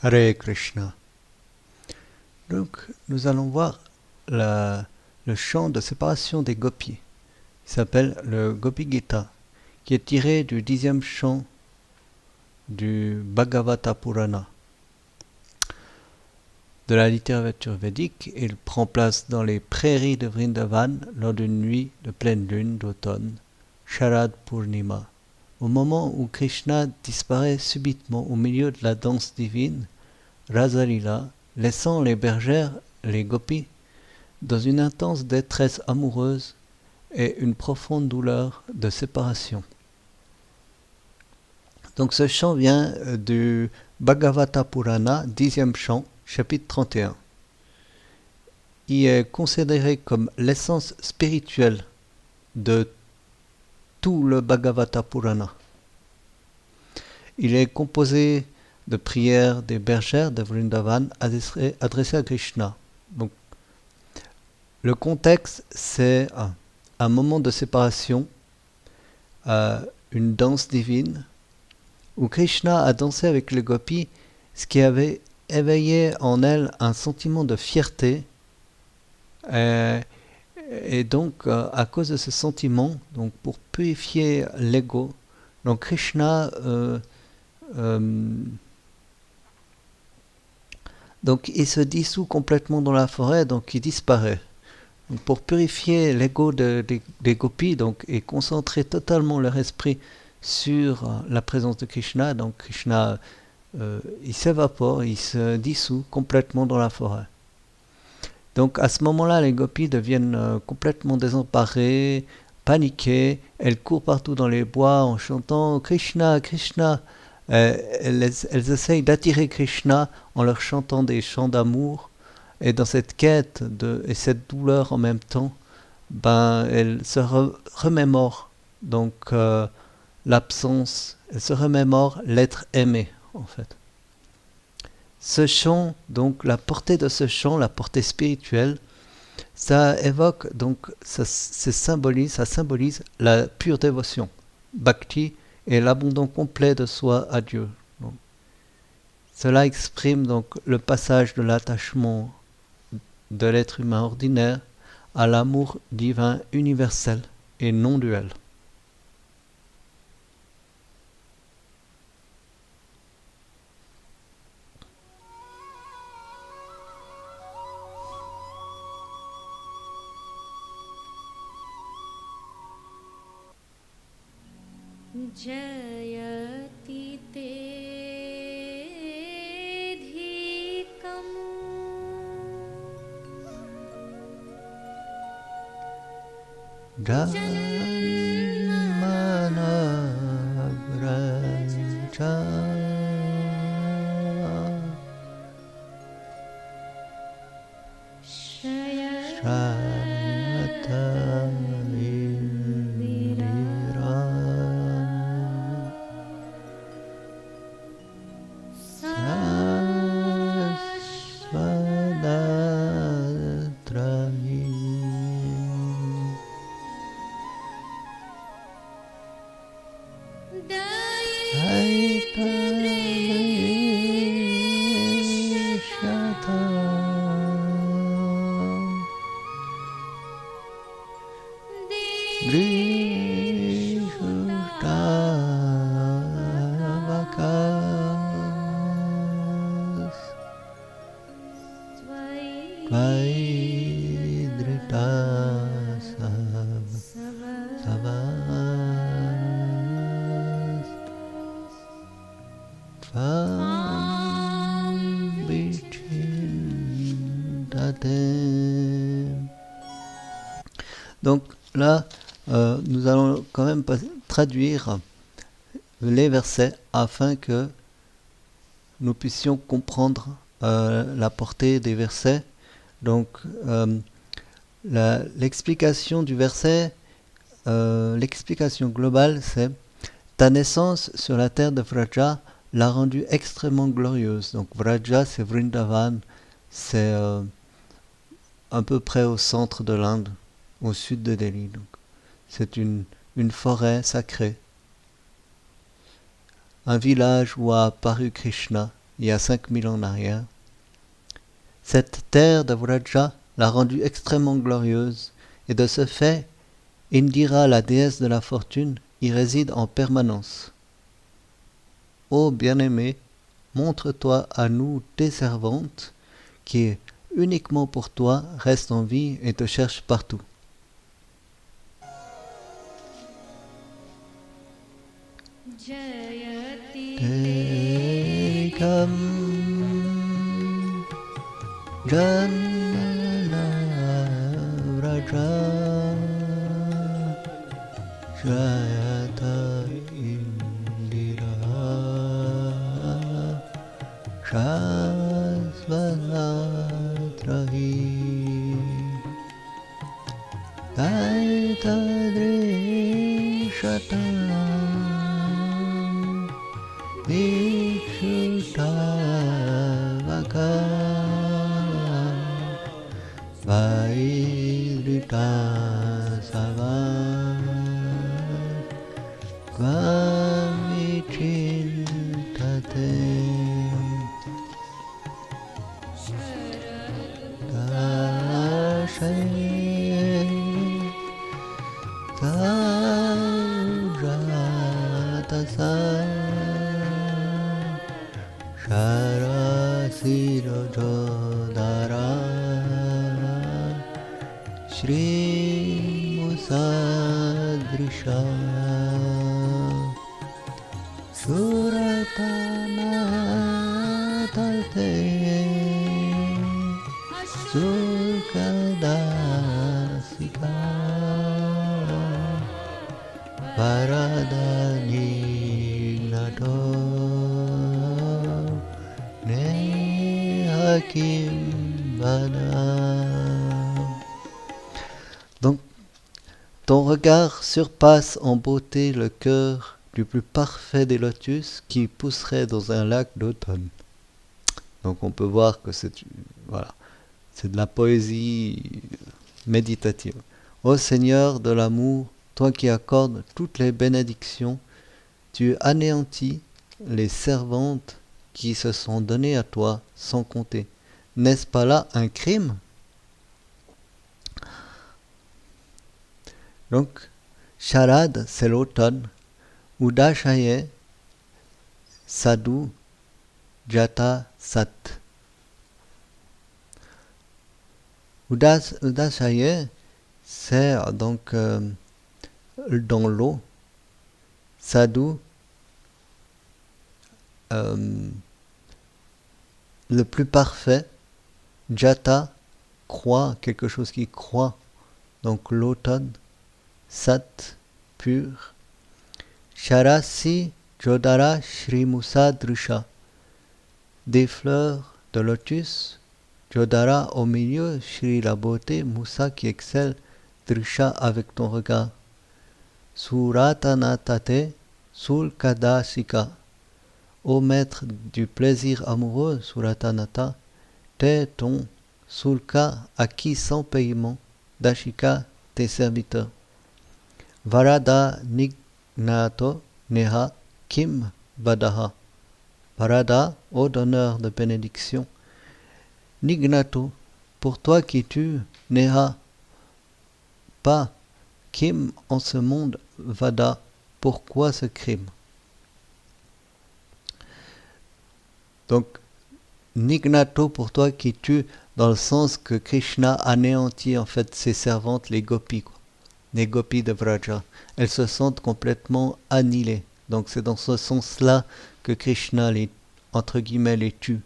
Hare Krishna. Donc, nous allons voir le chant de séparation des gopis. Il s'appelle le Gopi Gita, qui est tiré du 10e chant du Bhagavata Purana. De la littérature védique, il prend place dans les prairies de Vrindavan lors d'une nuit de pleine lune d'automne, Sharad Purnima. Au moment où Krishna disparaît subitement au milieu de la danse divine, Rasalila, laissant les bergères, les gopis, dans une intense détresse amoureuse et une profonde douleur de séparation. Donc ce chant vient du Bhagavata Purana, 10e chant, chapitre 31. Il est considéré comme l'essence spirituelle de tout le Bhagavata Purana. Il est composé de prières des bergères de Vrindavan adressées à Krishna. Donc, le contexte, c'est un moment de séparation, une danse divine, où Krishna a dansé avec les gopis, ce qui avait éveillé en elle un sentiment de fierté. Et donc, à cause de ce sentiment, donc pour purifier l'ego, donc Krishna donc il se dissout complètement dans la forêt, donc il disparaît. Donc, pour purifier l'ego des gopis, donc, et concentrer totalement leur esprit sur la présence de Krishna, donc Krishna il s'évapore, il se dissout complètement dans la forêt. Donc à ce moment-là, les gopis deviennent complètement désemparées, paniquées, elles courent partout dans les bois en chantant Krishna, Krishna. Elles essayent d'attirer Krishna en leur chantant des chants d'amour. Et dans cette quête et cette douleur en même temps, elles se remémorent donc l'absence, elles se remémorent l'être aimé en fait. Ce chant, donc la portée de ce chant, la portée spirituelle, ça évoque donc, ça symbolise la pure dévotion, bhakti, et l'abandon complet de soi à Dieu. Donc, cela exprime donc le passage de l'attachement de l'être humain ordinaire à l'amour divin universel et non duel. जयति तेऽधिकम् Janmana Vraja Shrata Indira Sasvadatrahi Donc là, nous allons quand même traduire les versets afin que nous puissions comprendre la portée des versets. Donc l'explication du verset, l'explication globale, c'est ta naissance sur la terre de Vraja l'a rendue extrêmement glorieuse. Donc Vraja, c'est Vrindavan, c'est à peu près au centre de l'Inde, au sud de Delhi. Donc, c'est une forêt sacrée, un village où a apparu Krishna, il y a 5000 ans en arrière. Cette terre de Vraja l'a rendue extrêmement glorieuse, et de ce fait, Indira, la déesse de la fortune, y réside en permanence. Ô bien-aimé, montre-toi à nous tes servantes, qui, uniquement pour toi, restent en vie et te cherchent partout. Tekam Janana Vraja Jayata Indira Shasvanatrahi Daitadrishata Vikshutavaka Vairita Sava Kvamichintate Dashay Tajatasa Sharasirojodara Shri Musadrisha Suratanatate Sukadasika Varadanyignato Nehakim Vada. Donc, ton regard surpasse en beauté le cœur du plus parfait des lotus qui pousserait dans un lac d'automne. Donc on peut voir que c'est de la poésie méditative. Ô Seigneur de l'amour, toi qui accordes toutes les bénédictions, tu anéantis les servantes qui se sont données à toi sans compter. N'est-ce pas là un crime? Donc, Sharad, c'est l'automne. Udashaye, Sadhu, Jata, Sat. Udashaye, c'est donc dans l'eau. Sadhu, le plus parfait. Jata, croît, quelque chose qui croît. Donc l'automne. Sat, pur. Sharasi, Jodara, Shri Musa, Drusha. Des fleurs de lotus. Jodara au milieu, Shri la beauté, Musa qui excelle, Drusha avec ton regard. Suratanatate, Sulkadasika. Ô maître du plaisir amoureux, Suratanata, t'es ton Sulka acquis sans paiement, Dashika, tes serviteurs. Varada Nignato Neha Kim Vadaha. Varada, ô donneur de bénédiction. Nignato, pour toi qui tues, Neha, pas. Kim en ce monde, Vada, pourquoi ce crime? Donc, Nignato, pour toi qui tues, dans le sens que Krishna anéantit en fait ses servantes, les gopis, quoi. Les gopis de Vraja. Elles se sentent complètement annihilées. Donc c'est dans ce sens-là que Krishna les, entre guillemets, les tue.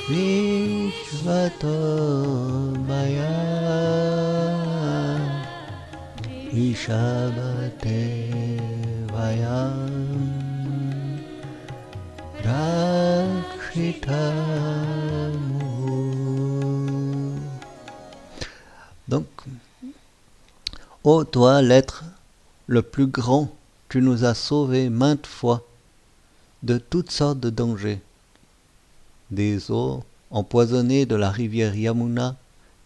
Vishvato Maya Vishabhate Vaya Muhur. Donc, ô toi, l'être le plus grand, tu nous as sauvés maintes fois de toutes sortes de dangers. Des eaux empoisonnées de la rivière Yamuna,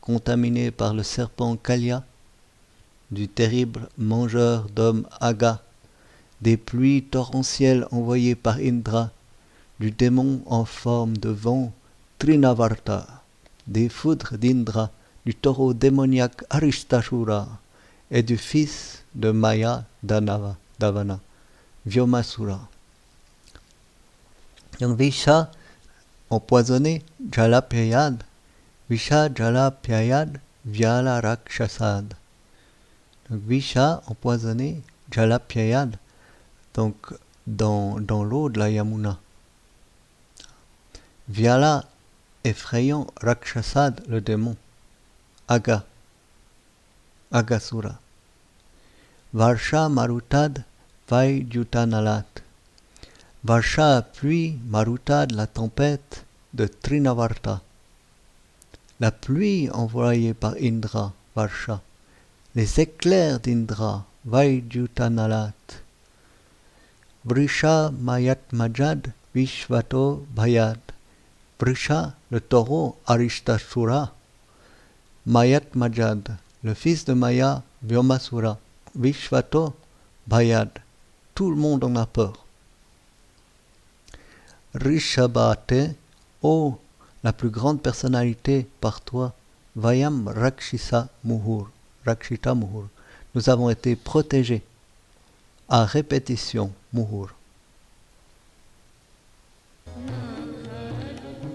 contaminées par le serpent Kalya, du terrible mangeur d'hommes Aga, des pluies torrentielles envoyées par Indra, du démon en forme de vent Trinavarta, des foudres d'Indra, du taureau démoniaque Aristashura et du fils de Maya Davana, Vyomasura. Donc Visha empoisonné, Jalapyayad, Visha Jalapyayad, Vyala Rakshasad. Donc Visha empoisonné, Jalapyayad, donc dans l'eau de la Yamuna. Vyala effrayant, Rakshasad le démon, Agasura. Varsha Marutad, Vaidutanalat. Varsha pluie, Marutad la tempête de Trinavarta. La pluie envoyée par Indra, Varsha. Les éclairs d'Indra, Vaidutanalat. Vrisha Mayat Majad, Vishvato Bhayad. Vrisha, le taureau, Aristashura. Mayat Majad, le fils de Maya, Vyomasura. Vishvato Bhayad, tout le monde en a peur. Rishabhate, ô la plus grande personnalité par toi, Vayam Rakshita Muhur, nous avons été protégés à répétition, Muhur.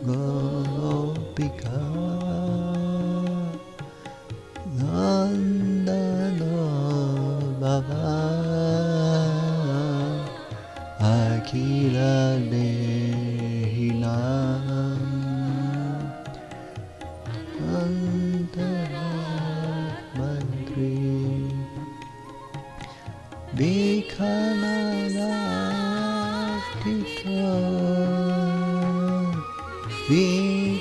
Gopika Nandana Baba Akila Dehinam Antara Mandri Bikhanala Titra Vishvaguptaye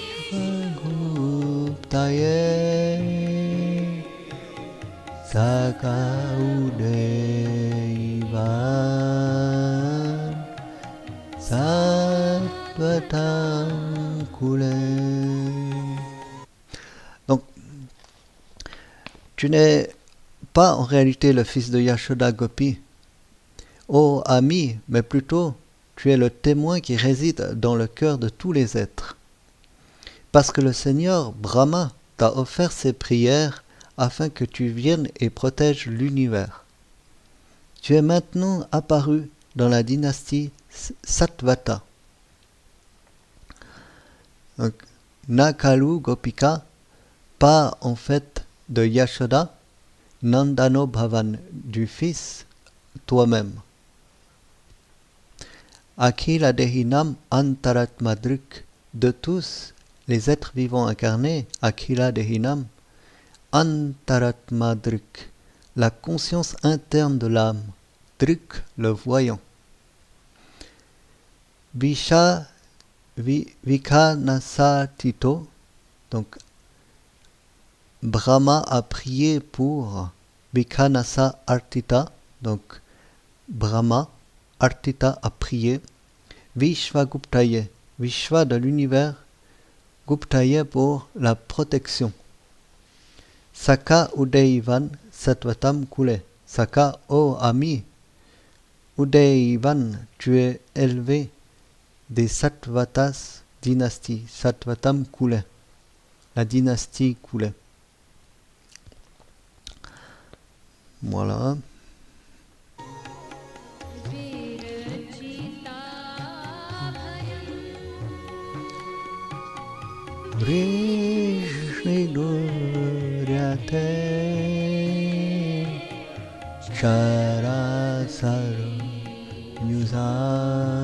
Sakaudevan Sattvatam Kule. Donc, tu n'es pas en réalité le fils de Yashoda Gopi, ô ami, mais plutôt tu es le témoin qui réside dans le cœur de tous les êtres. Parce que le Seigneur Brahma t'a offert ses prières afin que tu viennes et protèges l'univers. Tu es maintenant apparu dans la dynastie Sattvata. Donc, Nakalu Gopika, pas en fait de Yashoda, Nandano Bhavan, du fils, toi-même. Akhila Dehinam Antaratmadruk, de tous les êtres vivants incarnés, Akhila Dehinam, Antaratmadruk, la conscience interne de l'âme, Druk, le voyant. Visha Vikanasa Tito, donc Brahma a prié pour Vikanasa Artita, donc Brahma, Artita a prié, Vishvaguptaye, Vishva de l'univers, Guptaye pour la protection. Saka Udaivan Sattvatam Kule, Saka, ô ami, Udaivan, tu es élevé des Sattvatas dynastie, Sattvatam Kule, la dynastie Kule. Voilà. Vrishniduryate Charasara Nyusam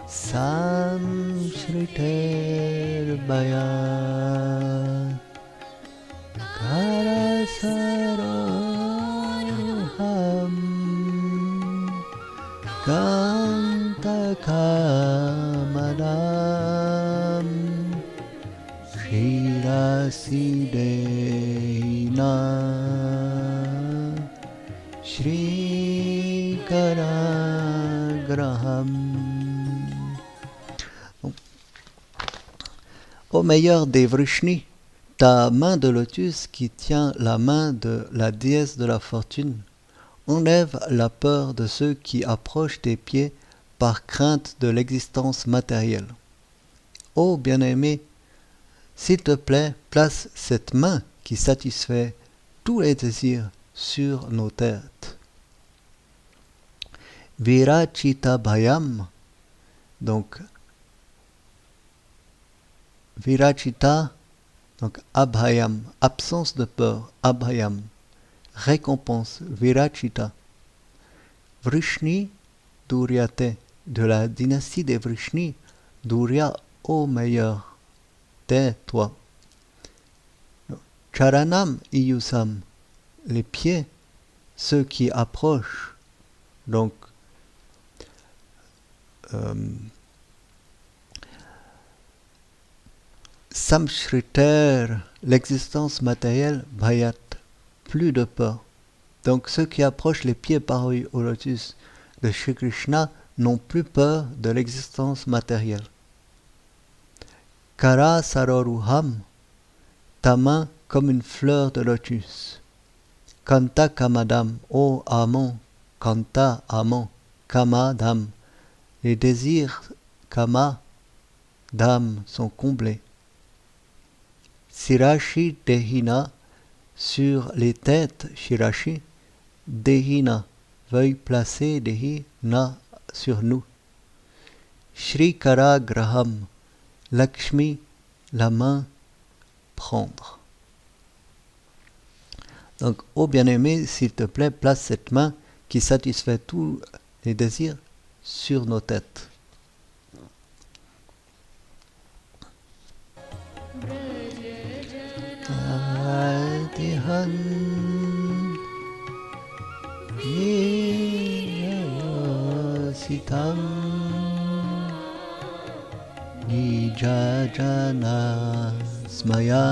Samshriter Bayan Karasaraham Kam Kamadam Shirasidena Shri Karagraham. Ô meilleur des Vrishni, ta main de lotus qui tient la main de la déesse de la fortune enlève la peur de ceux qui approchent tes pieds par crainte de l'existence matérielle. Ô bien-aimé, s'il te plaît, place cette main qui satisfait tous les désirs sur nos têtes. Virachita Bhayam, donc Virachita, donc Abhayam, absence de peur, Abhayam, récompense, Virachita. Vrishni Duryate, de la dynastie des Vrishni, Durya, ô meilleur, tais-toi. Charanam Iyusam, les pieds, ceux qui approchent, donc Samshriter, l'existence matérielle, Bhayat, plus de peur. Donc ceux qui approchent les pieds parés au lotus de Shri Krishna n'ont plus peur de l'existence matérielle. Kara Saroruham, ta main comme une fleur de lotus. Kanta Kamadam, ô amant, Kanta amant, Kamadam, les désirs Kama d'âme sont comblés. Sirashi Dehina, sur les têtes Shirashi, Dehina, veuille placer Dehina sur nous. Shri Kara Graham, Lakshmi, la main, prendre. Donc, ô bien-aimé, s'il te plaît, place cette main qui satisfait tous les désirs sur nos têtes. Atihan Niyasitam Nijajana Smaya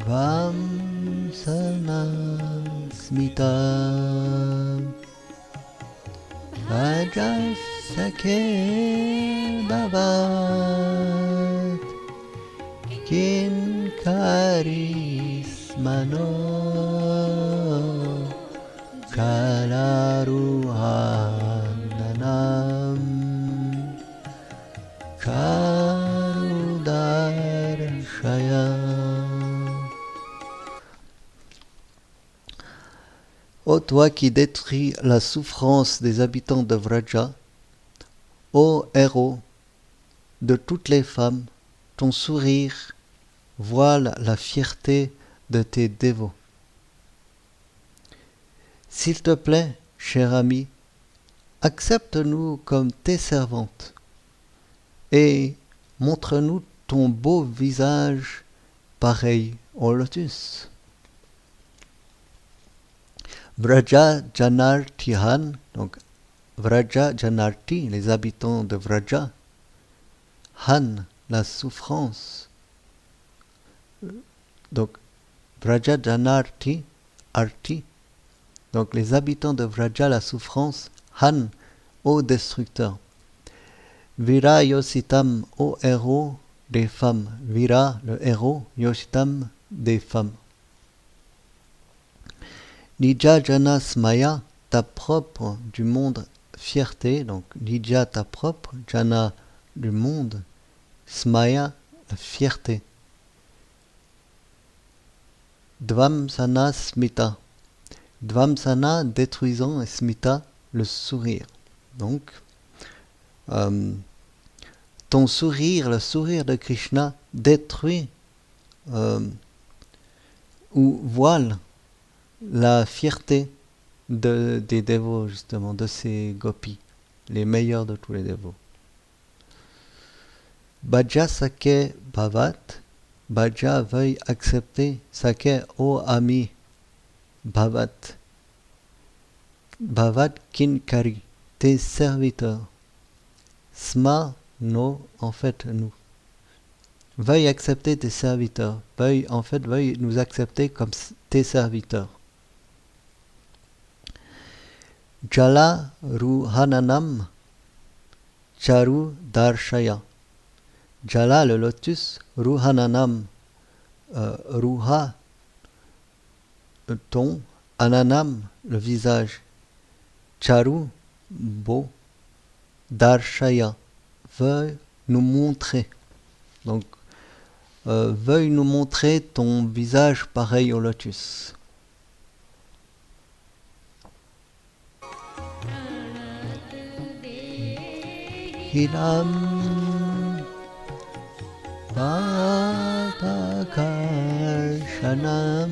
Vamsana Smita Vajasake Bhavat Kinkarismano Kalaruhananam Karudarshaya. Ô toi qui détruis la souffrance des habitants de Vraja, ô héros de toutes les femmes, ton sourire voile la fierté de tes dévots. S'il te plaît, cher ami, accepte-nous comme tes servantes et montre-nous ton beau visage pareil au lotus. Vraja Janartihan, donc Vraja Janarti, les habitants de Vraja, Han, la souffrance. Donc Vraja Janarti, Arti, donc les habitants de Vraja, la souffrance, Han, ô destructeur. Vira Yositam, ô héros des femmes. Vira, le héros, Yositam, des femmes. Nija Jana Smaya, ta propre du monde fierté, donc Nija ta propre, Jana du monde, Smaya la fierté. Dvamsana Smita, Dvamsana détruisant et Smita le sourire. Donc ton sourire, le sourire de Krishna détruit ou voile la fierté des dévots, justement, de ces gopis, les meilleurs de tous les dévots. Bhaja Sake Bhavat, Bhaja veuille accepter, Sake, ô ami, Bhavat, Bhavat Kinkari, tes serviteurs. Sma, no, en fait, nous. Veuille accepter tes serviteurs. Veuille nous accepter comme tes serviteurs. Jala ruhananam charu darshaya. Jala, le lotus, ruhananam, ruha, le ton, ananam, le visage, charu, beau, darshaya, veuille nous montrer. Donc, veuille nous montrer ton visage pareil au lotus. Hinam Papakarshanam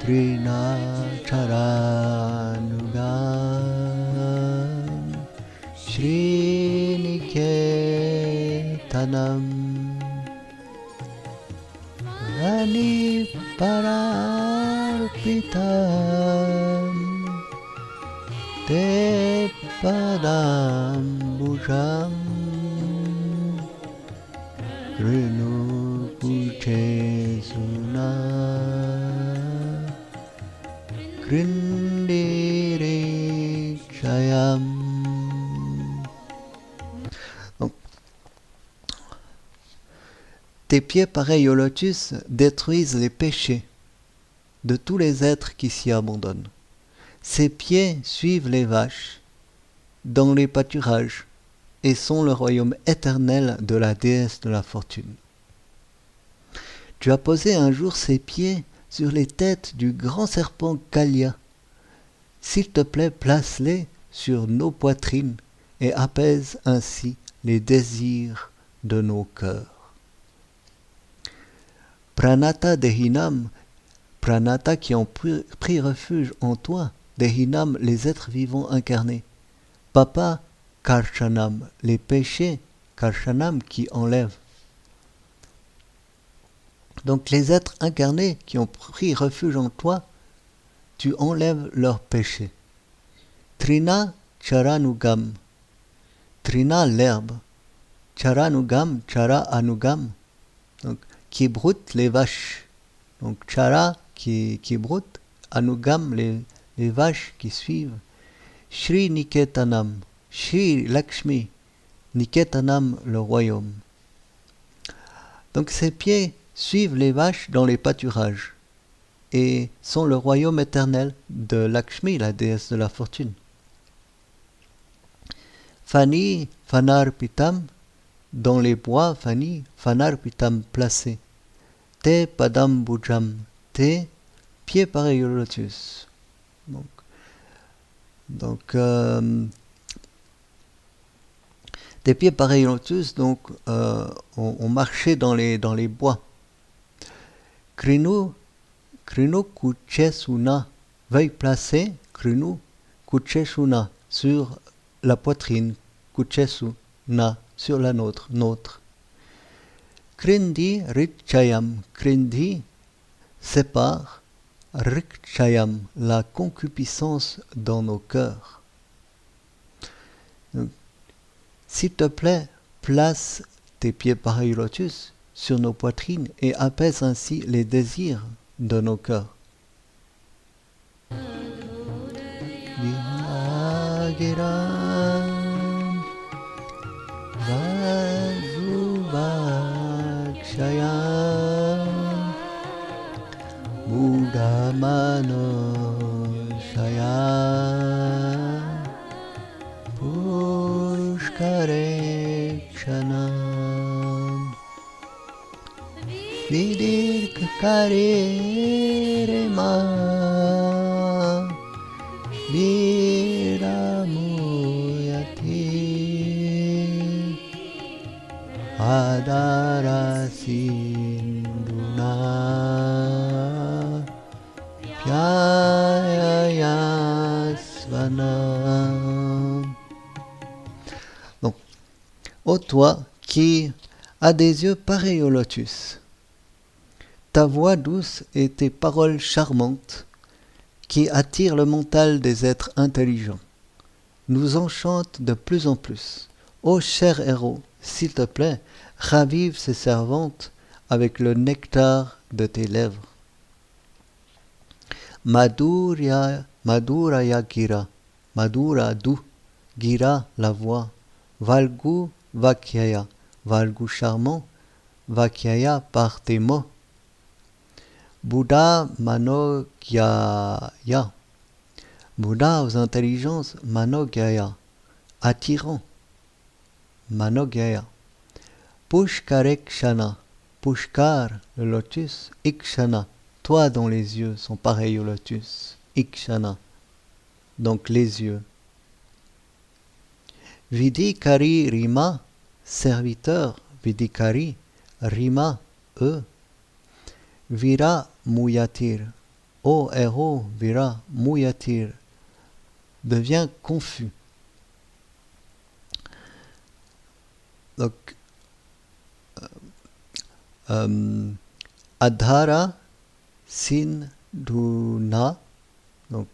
Trinacharanugam Sriniketanam Vanipararpitam Te padambujam Krinu puchesuna Krindire chayam. Donc, tes pieds pareils au lotus détruisent les péchés de tous les êtres qui s'y abandonnent. Ses pieds suivent les vaches dans les pâturages et sont le royaume éternel de la déesse de la fortune. Tu as posé un jour ses pieds sur les têtes du grand serpent Kalia. S'il te plaît, place-les sur nos poitrines et apaise ainsi les désirs de nos cœurs. Pranata Dehinam, Pranata qui ont pris refuge en toi, Dehinam, les êtres vivants incarnés. Papa Karshanam, les péchés, Karshanam qui enlèvent. Donc les êtres incarnés qui ont pris refuge en toi, tu enlèves leurs péchés. Trina Charanugam, Trina l'herbe, Charanugam, Chara Anugam, donc qui broute les vaches. Donc Chara qui broute, Anugam les vaches qui suivent. Shri Niketanam, Shri Lakshmi, Niketanam le royaume. Donc ses pieds suivent les vaches dans les pâturages et sont le royaume éternel de Lakshmi, la déesse de la fortune. Fani, Fanarpitam, dans les bois, Fani, Fanarpitam placé. Te Padam Bujam, tes pieds pareils au lotus. Donc des pieds pareils au lotus, donc on marchait dans les bois. Krinu Kuchesuna, veuille placer Krinu Kuchesuna sur la poitrine, Kuchesuna sur la nôtre. Krindi Rikchayam, Krindi sépare Rikchayam, la concupiscence dans nos cœurs. Donc, s'il te plaît, place tes pieds pareils au lotus sur nos poitrines et apaise ainsi les désirs de nos cœurs. Vihagiram Vajuvakshayam Mudamanoshayam Pushkarekshanam Vidirkarerema Viramuyati Adarasinduna Pyayasvanam. Donc, ô toi qui as des yeux pareils au lotus, ta voix douce et tes paroles charmantes qui attire le mental des êtres intelligents, nous enchante de plus en plus. Ô cher héros, s'il te plaît, ravive ces servantes avec le nectar de tes lèvres. Madhuraya gira, Madhura doux, gira la voix, Valgu vakyaya, Valgu charmant, vakyaya par tes mots. Bouddha manogyaya, Bouddha aux intelligences, manogyaya, attirant, manogyaya. Pushkarekshana, Pushkar, le lotus, Ikshana, toi dont les yeux sont pareils au lotus, Ikshana, donc les yeux. Vidikari Rima, serviteur, Vidikari, Rima, eux. Vira Muyatir, ô héros, Vira Muyatir, devient confus. Donc, Adhara Sindhuna, donc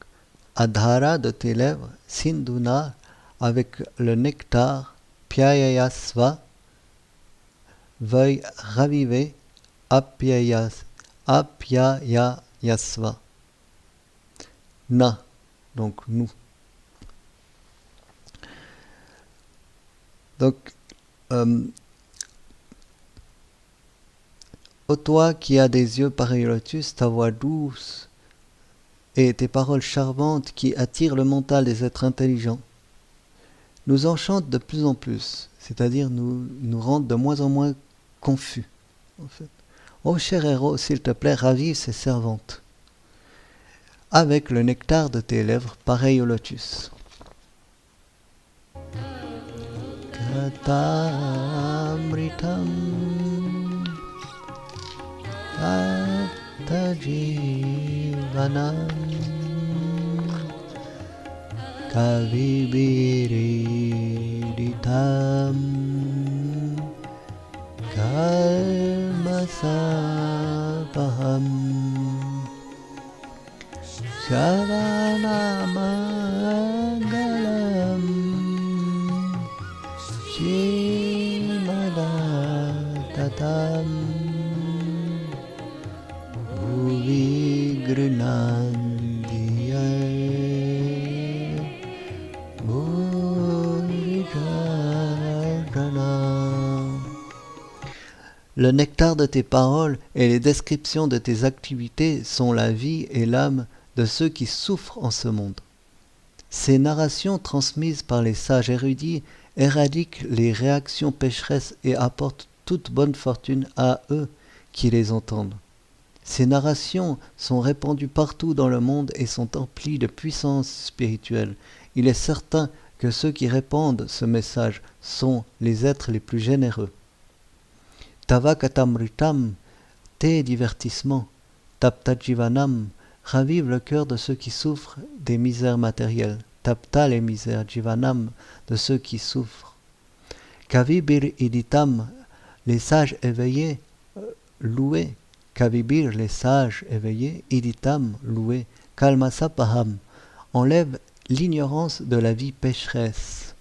Adhara de tes lèvres, Sindhuna, avec le nectar, Pyayasva, veuille raviver, Apyayasva. Na, donc nous. Donc, ô toi qui as des yeux pareils au lotus, ta voix douce et tes paroles charmantes qui attirent le mental des êtres intelligents, nous enchantent de plus en plus, c'est-à-dire nous rendent de moins en moins confus, en fait. Ô cher héros, s'il te plaît, ravive ces servantes avec le nectar de tes lèvres pareil au lotus. Katamritam Attajivanam Kavibiriditam Kalmasapaham Shravanamangalam Shimadatam Bhuvi Grinandiya Bhurijardana. Le nectar de tes paroles et les descriptions de tes activités sont la vie et l'âme de ceux qui souffrent en ce monde. Ces narrations transmises par les sages érudits éradiquent les réactions pécheresses et apportent toute bonne fortune à eux qui les entendent. Ces narrations sont répandues partout dans le monde et sont emplies de puissance spirituelle. Il est certain que ceux qui répandent ce message sont les êtres les plus généreux. Tavakatamritam, tes divertissements, taptajivanam, ravive le cœur de ceux qui souffrent des misères matérielles. Tapta les misères, jivanam, de ceux qui souffrent. Kavibir iditam, les sages éveillés, loués. Kavibir, les sages éveillés, iditam, loués. Kalmasapaham, enlève l'ignorance de la vie pécheresse.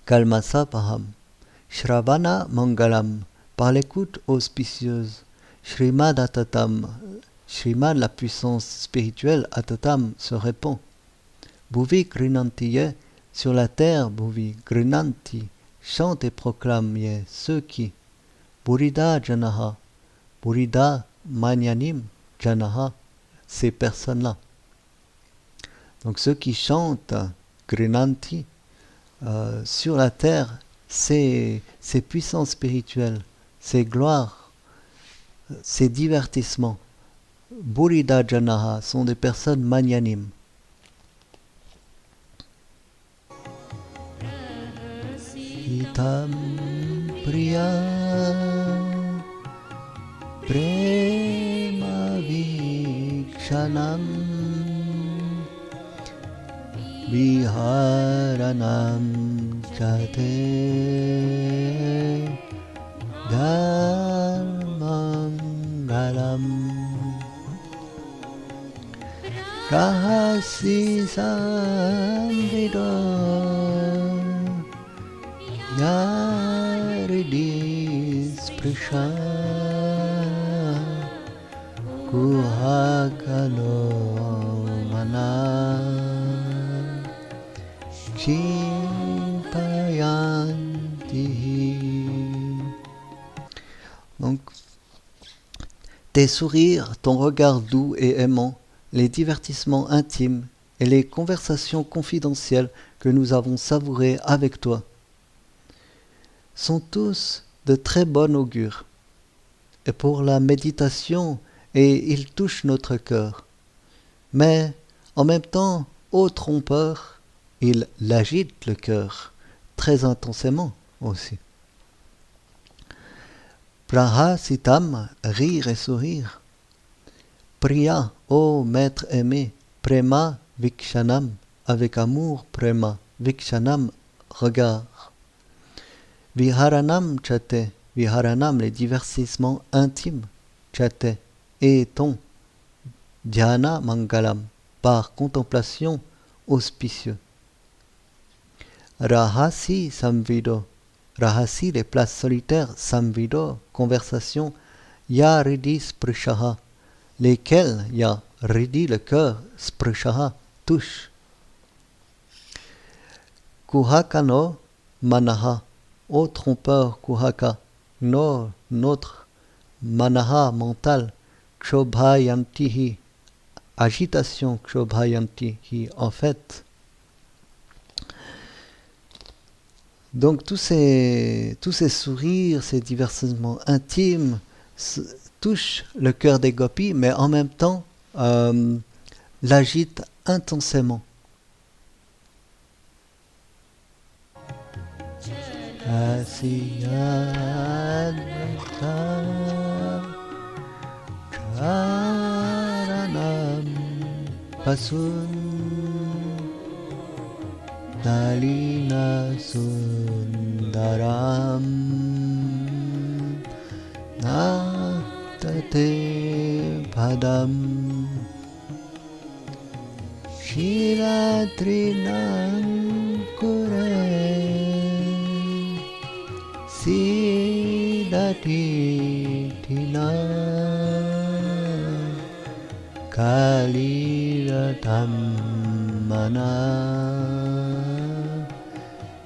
Kalmasapaham. Shravana mangalam, par l'écoute auspicieuse. Shrimad atatam, Shrimad, la puissance spirituelle, atatam, se répand. Bhuvi grinantiye, sur la terre, Bhuvi grinanti, chante et proclame ceux qui. Burida janaha, Burida manyanim janaha, ces personnes-là. Donc ceux qui chantent grinanti sur la terre, ces puissances spirituelles, ces gloires, ces divertissements. Burida janaha sont des personnes magnanimes. Itam priya prema vikshanam viharanam chate dharmangalam. Rahasi samvido yaridis prisha kuhakano mana chimpayanti. Donc, tes sourires, ton regard doux et aimant, les divertissements intimes et les conversations confidentielles que nous avons savourées avec toi sont tous de très bon augure. Et pour la méditation, et ils touchent notre cœur. Mais en même temps, ô trompeur, ils l'agitent le cœur, très intensément aussi. Prahasitam, rire et sourire. Priya, ô maître aimé, prema vikshanam, avec amour prema, vikshanam, regard. Viharanam chate, viharanam, les divertissements intimes, chate, et ton, dhyana mangalam, par contemplation auspicieux. Rahasi samvido, rahasi, les places solitaires, samvido, conversation, ya ridi sprishaha, lesquels ya ridi, le cœur, sprishaha, touche. Kuhakano manaha, ô trompeur Kuhaka, no, notre manaha, mental, kshobhayantihi, agitation kshobhayantihi, en fait. Donc tous ces sourires, ces divertissements intimes touchent le cœur des gopis, mais en même temps l'agitent intensément. Pasun Nalina Sundaram Natate Padam Shilatrinam Kure Sidati Tina Kaliratam Mana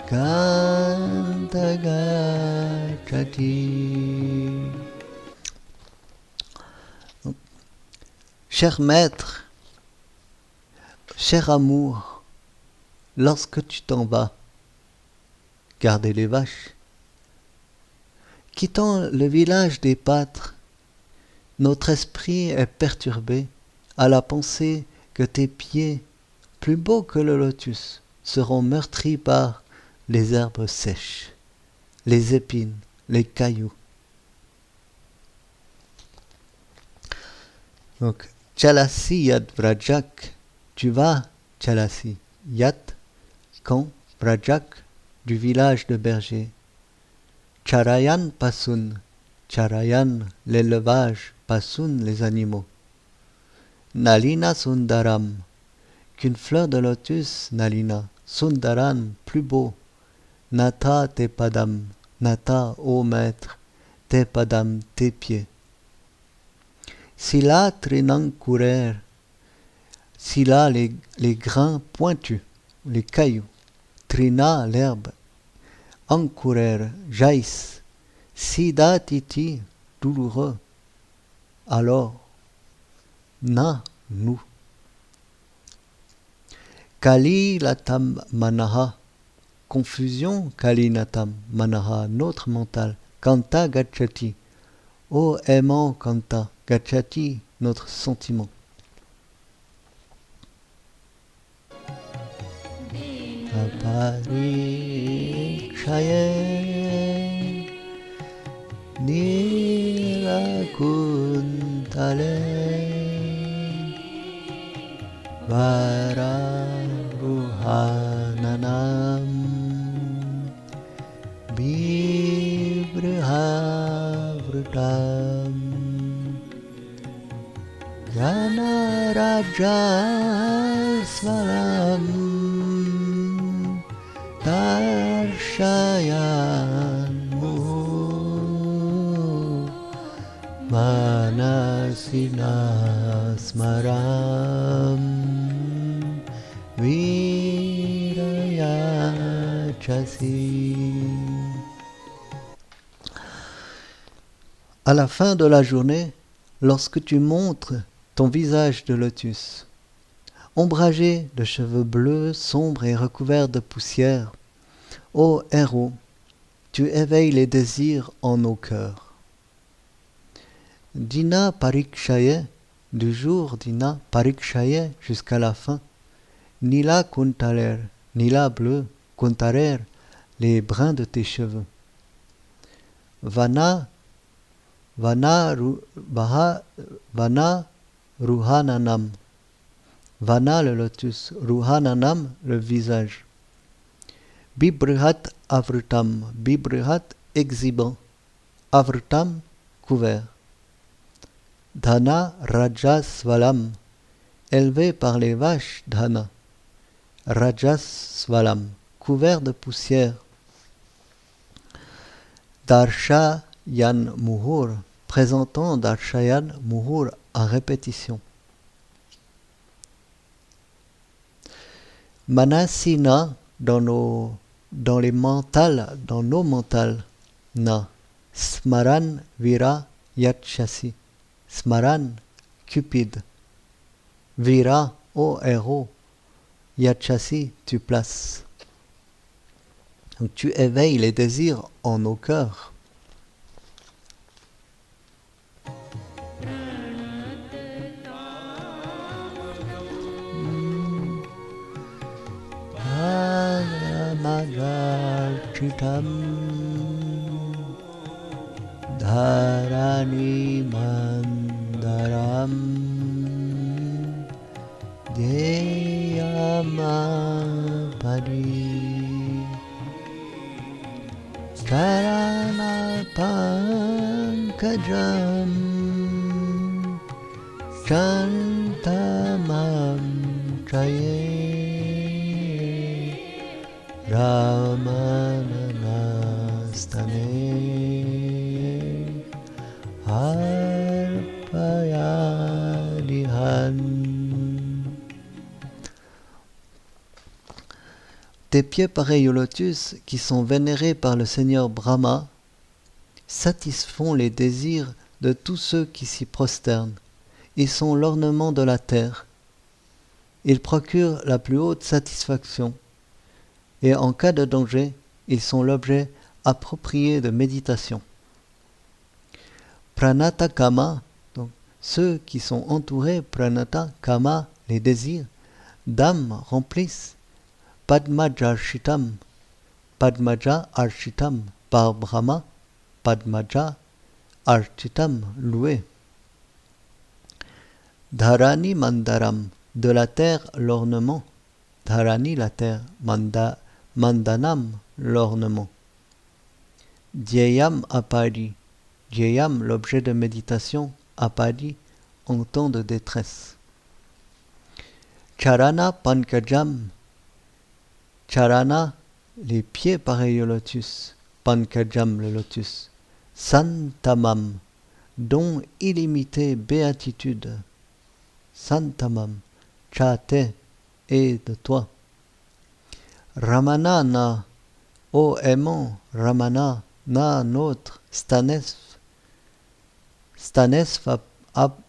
Kantagachati. Cher maître, cher amour, lorsque tu t'en vas, garder les vaches, quittant le village des pâtres, notre esprit est perturbé à la pensée que tes pieds, plus beaux que le lotus, seront meurtris par les herbes sèches, les épines, les cailloux. Donc, Chalasi Yad Vrajak, tu vas, Chalasi Yad, quand Vrajak, du village de bergers. Charayan Pasun, Charayan, l'élevage, Pasun, les animaux. Nalina Sundaram, qu'une fleur de lotus, Nalina, Sundaram, plus beau. Nata te padam, Nata, ô maître, te padam, tes pieds. Sila trinang courir, Sila, les grains pointus, les cailloux. Trina, l'herbe. Ancourer, jaillissent. Sida titi, douloureux. Alors, na, nous. Kali latam manaha, confusion, kali natam manaha, notre mental. Kanta gachati, ô aimant Kanta, gachati, notre sentiment. Aparikshaye Nirakuntale Vararuhananam Bibrahavrutam Janara Rajasvalam Darshayan Muhu Manasina Smaram Virayachasi. À la fin de la journée, lorsque tu montres ton visage de lotus, ombragé de cheveux bleus, sombres et recouverts de poussière, ô héros, tu éveilles les désirs en nos cœurs. Dina Parikshaye, du jour Dina Parikshaye jusqu'à la fin, Nila Kuntarer, Nila bleu, Kuntarer, les brins de tes cheveux. Vana Ruhananam. Vana le lotus, Ruhananam le visage. Bibrihat Avrutam, Bibrihat exhibant, Avrutam couvert. Dhana Rajasvalam, élevé par les vaches Dhana. Rajasvalam, couvert de poussière. Darshayan Muhur, présentant Darshayan Muhur à répétition. Manasina dans les mentales, dans nos mentales, na. Smaran Vira Yachasi. Smaran, Cupide. Vira, ô héros. Yachasi, tu places. Donc tu éveilles les désirs en nos cœurs. Chitam Dharani Mandaram Deyamapadi Karana Pankajam Chantamam Chaye Ramanastane Harpayadihan. Tes pieds pareils au lotus, qui sont vénérés par le Seigneur Brahma, satisfont les désirs de tous ceux qui s'y prosternent. Ils sont l'ornement de la terre. Ils procurent la plus haute satisfaction. Et en cas de danger, ils sont l'objet approprié de méditation. Pranata Kama, donc ceux qui sont entourés, Pranata Kama, les désirs, Dham remplissent, Padmaja Arshitam, Padmaja Arshitam, par Brahma, Padmaja Arshitam, loué. Dharani Mandaram, de la terre l'ornement, Dharani la terre, Mandanam, l'ornement. Dhyayam Apadi, Dhyayam, l'objet de méditation, Apadi, en temps de détresse. Charana Pankajam, Charana, les pieds pareils au lotus, Pankajam, le lotus. Santamam, don illimité, béatitude. Santamam, Chate, et de toi. Ramana na, ô aimant, Ramana na, notre, Stanesv. Stanesv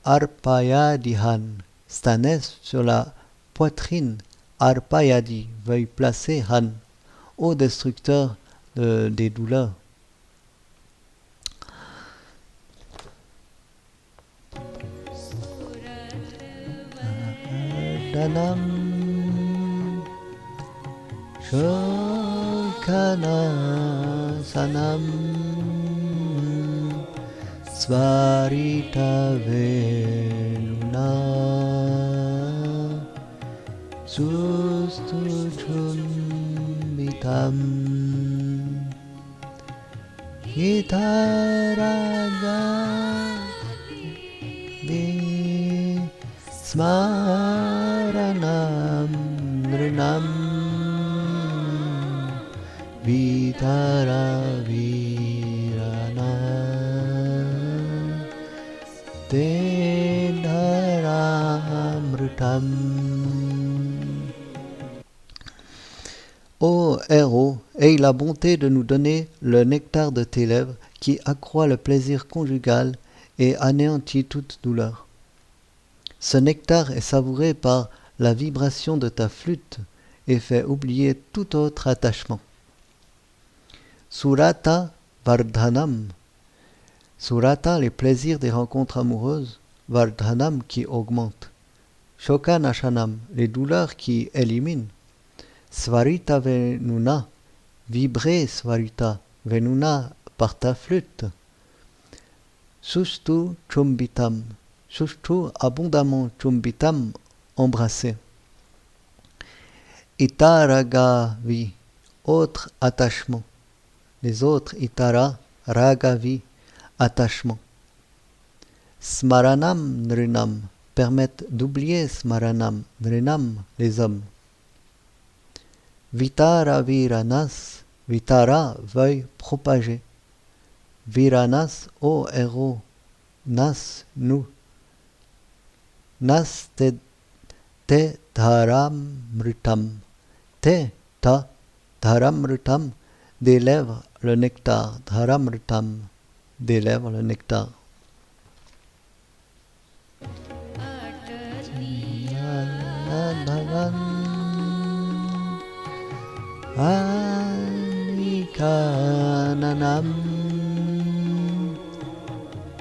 Arpayadihan, Stanesv sur la poitrine, Arpayadi, veuille placer Han, ô destructeur des douleurs. Danam Shokana Sanam Svarita Veluna Sustujumbitam Hitaraga Smaranam nrinam vitara virana Tenharamrutam. Ô héros, aie la bonté de nous donner le nectar de tes lèvres qui accroît le plaisir conjugal et anéantit toute douleur. Ce nectar est savouré par la vibration de ta flûte et fait oublier tout autre attachement. Surata Vardhanam. Surata, les plaisirs des rencontres amoureuses, Vardhanam qui augmente. Shokanashanam, les douleurs qui éliminent. Svarita Venuna, vibrer Svarita Venuna par ta flûte. Sushtu Chumbitam, Sushtu abondamment Chumbitam, embrassé. Itaragavi, autre attachement. Les autres Itara, Ragavi, attachement. Smaranam Nrinam, permettent d'oublier Smaranam Nrinam, les hommes. Vitara Viranas, Vitara, veuille propager. Viranas, ô héros, Nas, nous. Nas te dharamritam, te ta dharamritam, des lèvres le nectar, dharamritam, des lèvres le nectar. Anikananam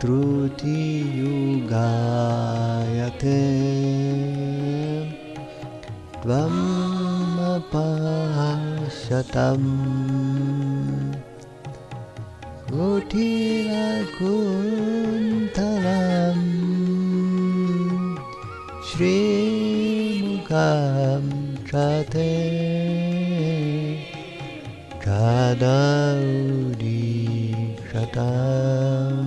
Truti Yugayate Tvam Apashatam Kutila Kuntalam Shri Mukam Chate Kadaudi Shatam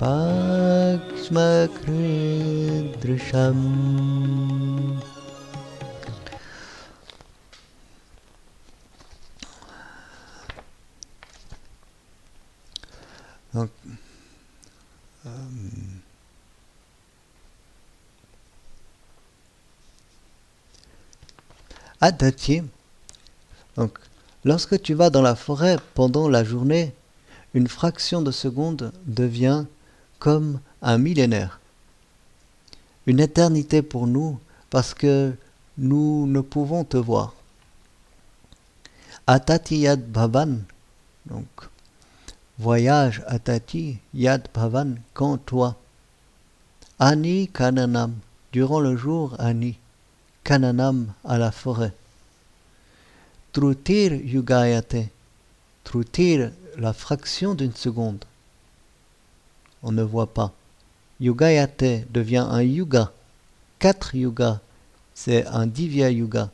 Pakshmakridrisham. Donc, Adati. Donc, lorsque tu vas dans la forêt pendant la journée, une fraction de seconde devient comme un millénaire. Une éternité pour nous parce que nous ne pouvons te voir. Atati Yad Bhavan, donc voyage Atati Yad Bhavan, quand toi. Ani Kananam, durant le jour Ani, Kananam à la forêt. Trutir Yugayate, Trutir, la fraction d'une seconde. On ne voit pas. Yugayate devient un yuga. 4 yugas, c'est un divya yuga.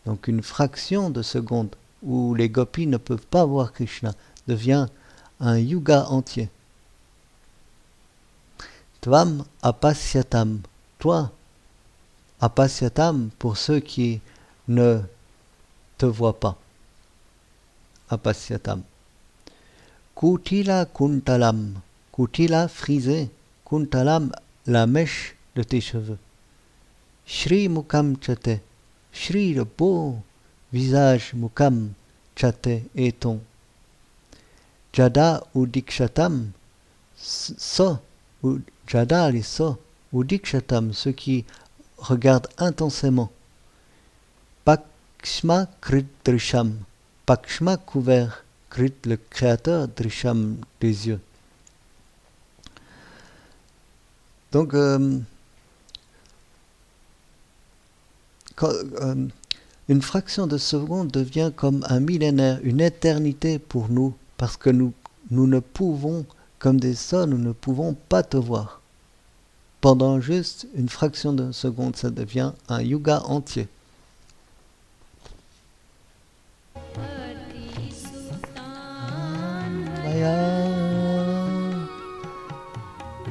Donc une fraction de seconde où les gopis ne peuvent pas voir Krishna devient un yuga entier. Tvam apasyatam, toi, apasyatam pour ceux qui ne te voient pas. Apasyatam. Kutila kuntalam, Kutila frisé, kuntalam la mèche de tes cheveux. Shri mukam chate, Shri le beau visage mukam chate et ton. Jada ou dikshatam, so, ou jada les so, ou dikshatam, ceux qui regardent intensément. Pakshma krit drisham, Pakshma couvert, Krit le créateur, drisham des yeux. Donc, une fraction de seconde devient comme un millénaire, une éternité pour nous, parce que nous ne pouvons, comme des sons, nous ne pouvons pas te voir. Pendant juste une fraction de seconde, ça devient un yuga entier.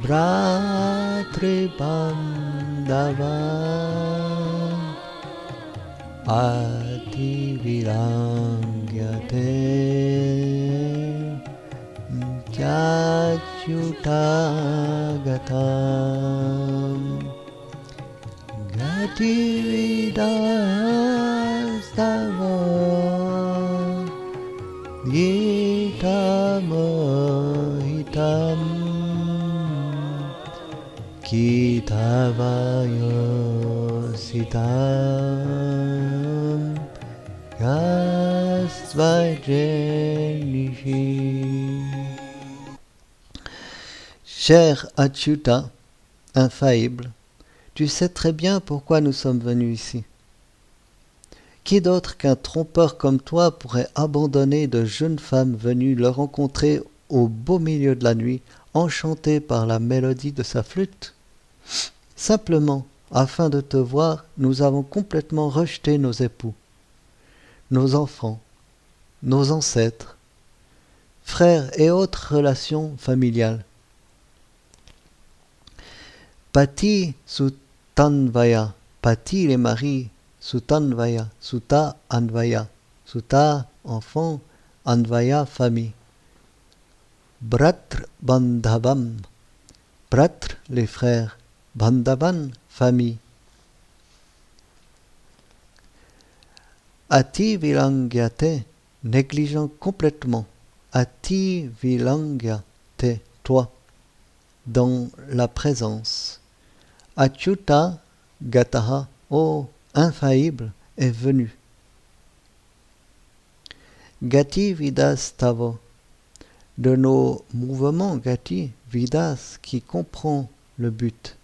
Bratri Bandhava Ati Virangyate Jachutagatam Gati Vidastava Gitamohitam Kitavayositam Kasvajenishi. Cher Achyuta, infaillible, tu sais très bien pourquoi nous sommes venus ici. Qui d'autre qu'un trompeur comme toi pourrait abandonner de jeunes femmes venues le rencontrer au beau milieu de la nuit, enchantées par la mélodie de sa flûte? Simplement, afin de te voir, nous avons complètement rejeté nos époux, nos enfants, nos ancêtres, frères et autres relations familiales. Pati Sutanvaya, Pati les maris, Sutanvaya, Suta Anvaya, Suta enfant, Anvaya famille. Bratra Bandhavam, Bratra les frères, Bandhavan famille. Ati Vilangyate, négligent complètement. Ati Vilangyate, toi, dans la présence. Achyuta Gataha, ô infaillible, est venu. Gati Vidas Tavo, de nos mouvements Gati, Vidas, qui comprend le but.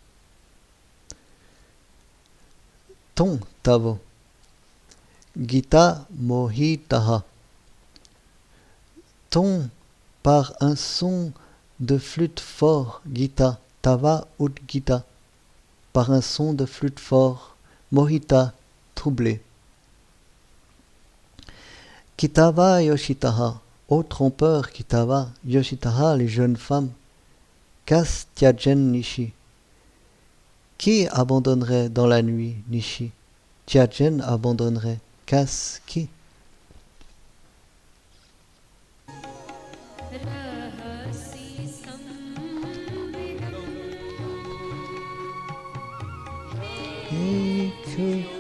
Ton Tavo, Gita Mohitaha, ton par un son de flûte fort, Gita, Tava Udgita, par un son de flûte fort, Mohita, troublé. Kitava Yoshitaha, ô trompeur Kitava, Yoshitaha, les jeunes femmes, Kas Tyajen Nishi, qui abandonnerait dans la nuit Nishi? Tyajen abandonnerait, Kas qui?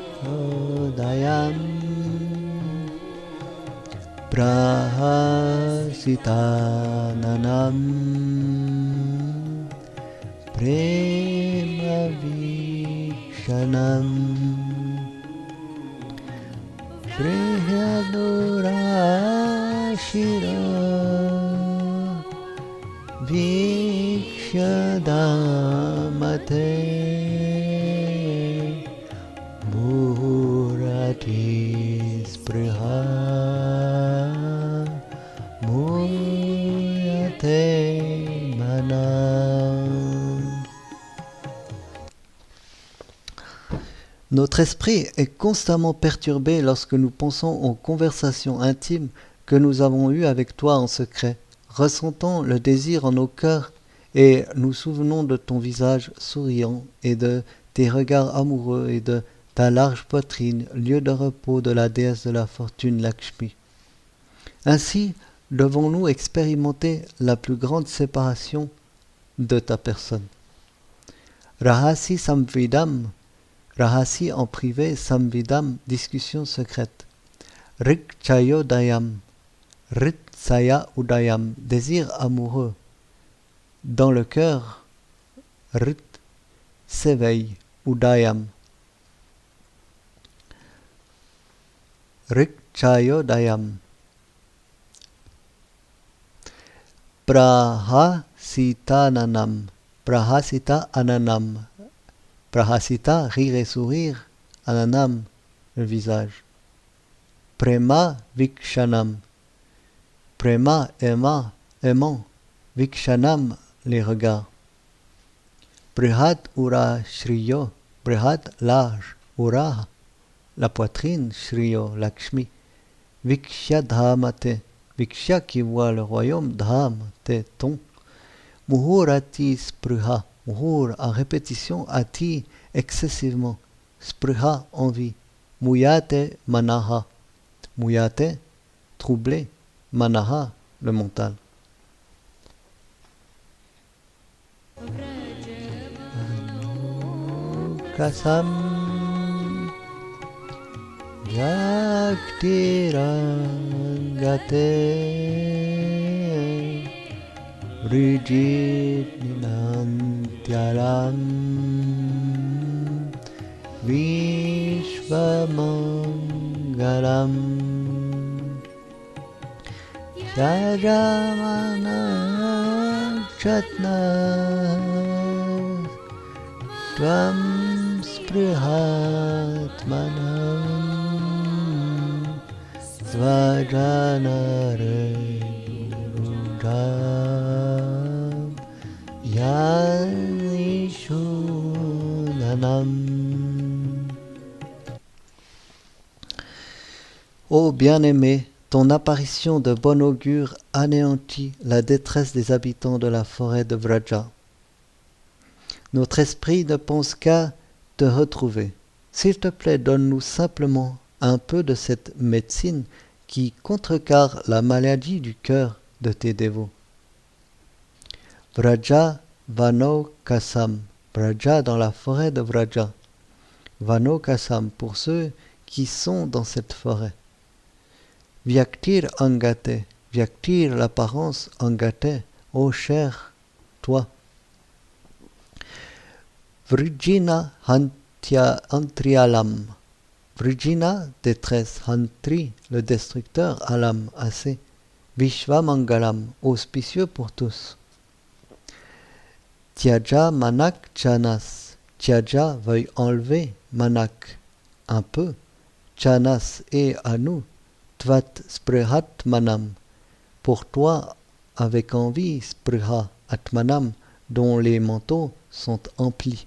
Ikudayam Prahasitananam Prema Vikshanam Priyadurashira Vikshadamate Murati Spriha Muyate Manam. Notre esprit est constamment perturbé lorsque nous pensons aux conversations intimes que nous avons eues avec toi en secret, ressentant le désir en nos cœurs et nous souvenons de ton visage souriant et de tes regards amoureux et de ta large poitrine, lieu de repos de la déesse de la fortune Lakshmi. Ainsi, devons-nous expérimenter la plus grande séparation de ta personne. Rahasi Samvidam, Rahasi en privé, Samvidam, discussion secrète. Rikchayodayam, Ritsaya Udayam, désir amoureux. Dans le cœur, Rit, s'éveille, Udayam. Rikchayodayam. Prahasitananam, Prahasita ananam. Prahasita, rire et sourire, ananam, le visage. Prema vikshanam, prema, aimant, vikshanam, les regards. Brihat ura shriyo, brihat, large, ura, la poitrine, shriyo, Lakshmi. Viksha dhamate, Viksha qui voit le royaume, dham, ton. Muhurati spruha, on roule en répétition, ati, excessivement, spriha, envie, muyate, manaha, muyate, troublé, manaha, le mental. Kasam yaktirangate Vrijitninantyalam Vishvamangalam Yajamana Chatna Tvam Sprihatmanam Svajanare Gurujam Yanishunanam. Ô bien-aimé, ton apparition de bon augure anéantit la détresse des habitants de la forêt de Vraja. Notre esprit ne pense qu'à te retrouver. S'il te plaît, donne-nous simplement un peu de cette médecine qui contrecarre la maladie du cœur de tes dévots. Vraja Vano Kasam. Vraja dans la forêt de Vraja. Vano Kasam pour ceux qui sont dans cette forêt. Vyaktir Angate. Vyaktir l'apparence Angate. Ô cher, toi. Vrijina Antrialam. Vrijina, détresse, Hantri, le destructeur, Alam, assez. Vishvamangalam, auspicieux pour tous. Tyaja Manak Chanas. Tyaja veuille enlever, Manak, un peu. Chanas et à nous. Tvat Sprihat Manam. Pour toi, avec envie, Spriha Atmanam, dont les manteaux sont emplis.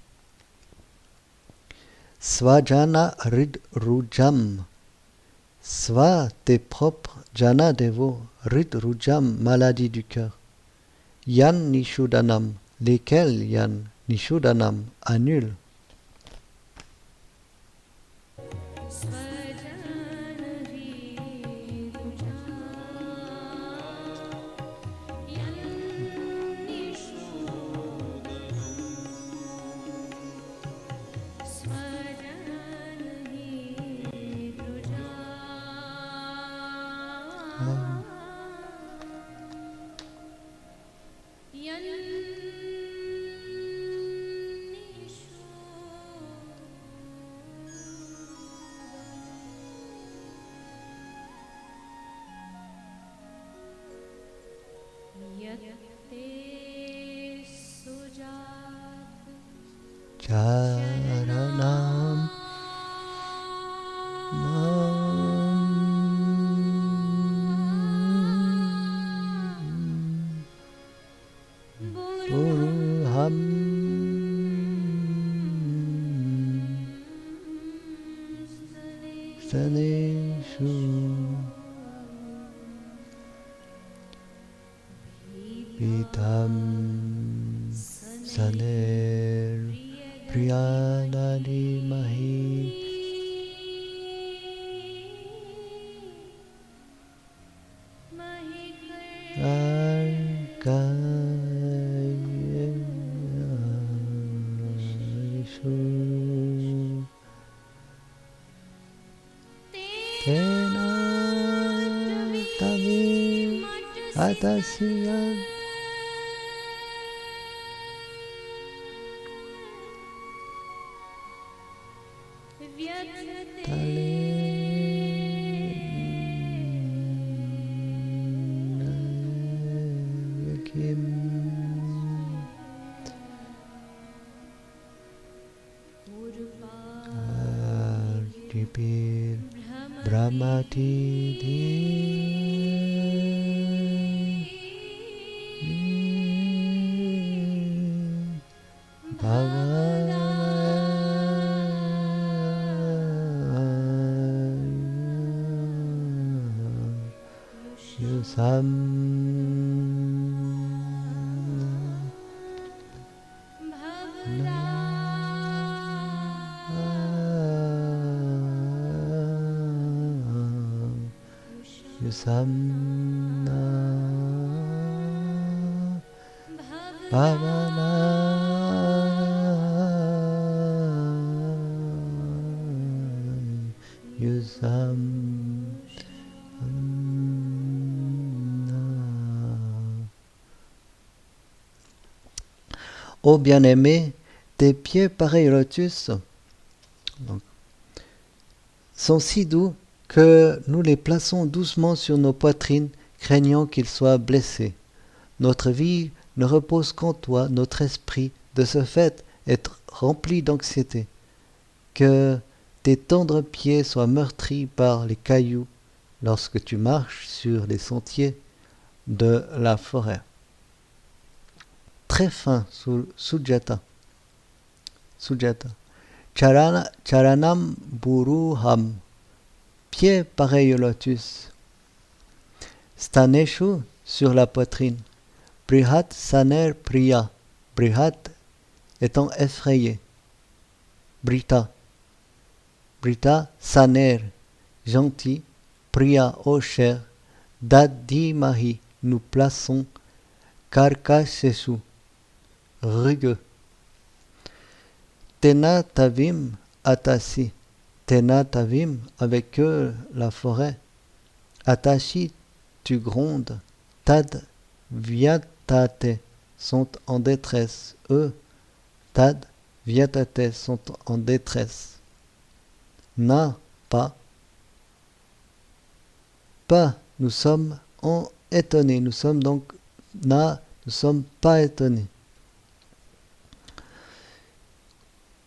Svajana Rid Rujam. Sva, tes propres, Jana dévots, Rid Rujam, maladie du cœur. Yan Nishudanam, lesquels Yan Nishudanam, annulent. Charanam Puruham Staneshu Vitam Saner Priyanadi Mahi Arkayeshu Tena Tamil Atasiyan Artipir Brahmati Yusam Yusamna Bhavana Yusamna. Ô bien-aimé, tes pieds pareils au lotus donc, sont si doux que nous les plaçons doucement sur nos poitrines, craignant qu'ils soient blessés. Notre vie ne repose qu'en toi, notre esprit, de ce fait, est rempli d'anxiété. Que tes tendres pieds soient meurtris par les cailloux lorsque tu marches sur les sentiers de la forêt. Très fin, Sujata. Charanam Buruham. Pieds pareils au lotus. Staneshu sur la poitrine. Brihat Saner Priya. Brihat étant effrayé. Brita Saner, gentil. Priya, ô cher. Dadimahi, nous plaçons. Karkashesu, rugueux. Tena Tavim Atasi. Tena Tavim, avec eux la forêt. Atashi, tu grondes. Tad Vyatate, sont en détresse. Eux, Tad Vyatate, sont en détresse. Na, pas. Pas, nous sommes étonnés. Nous sommes donc Na, nous sommes pas étonnés.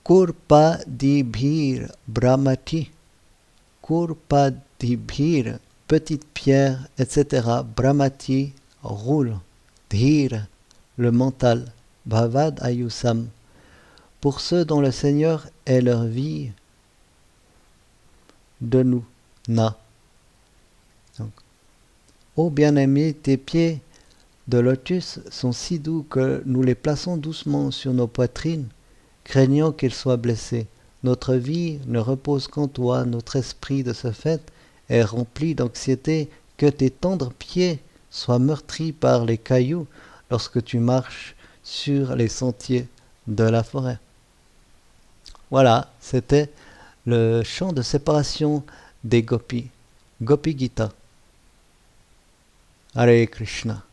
Kurpadibhir Brahmati. Kurpadibhir, petite pierre, etc. Brahmati, roule. Dhir, le mental. Bhavad Ayusam. Pour ceux dont le Seigneur est leur vie, de nous, Na. Donc, ô bien-aimé, tes pieds de lotus sont si doux que nous les plaçons doucement sur nos poitrines, craignant qu'ils soient blessés. Notre vie ne repose qu'en toi, notre esprit de ce fait est rempli d'anxiété, que tes tendres pieds soient meurtris par les cailloux lorsque tu marches sur les sentiers de la forêt. Voilà, c'était le chant de séparation des gopis, Gopi Gita. Hare Krishna.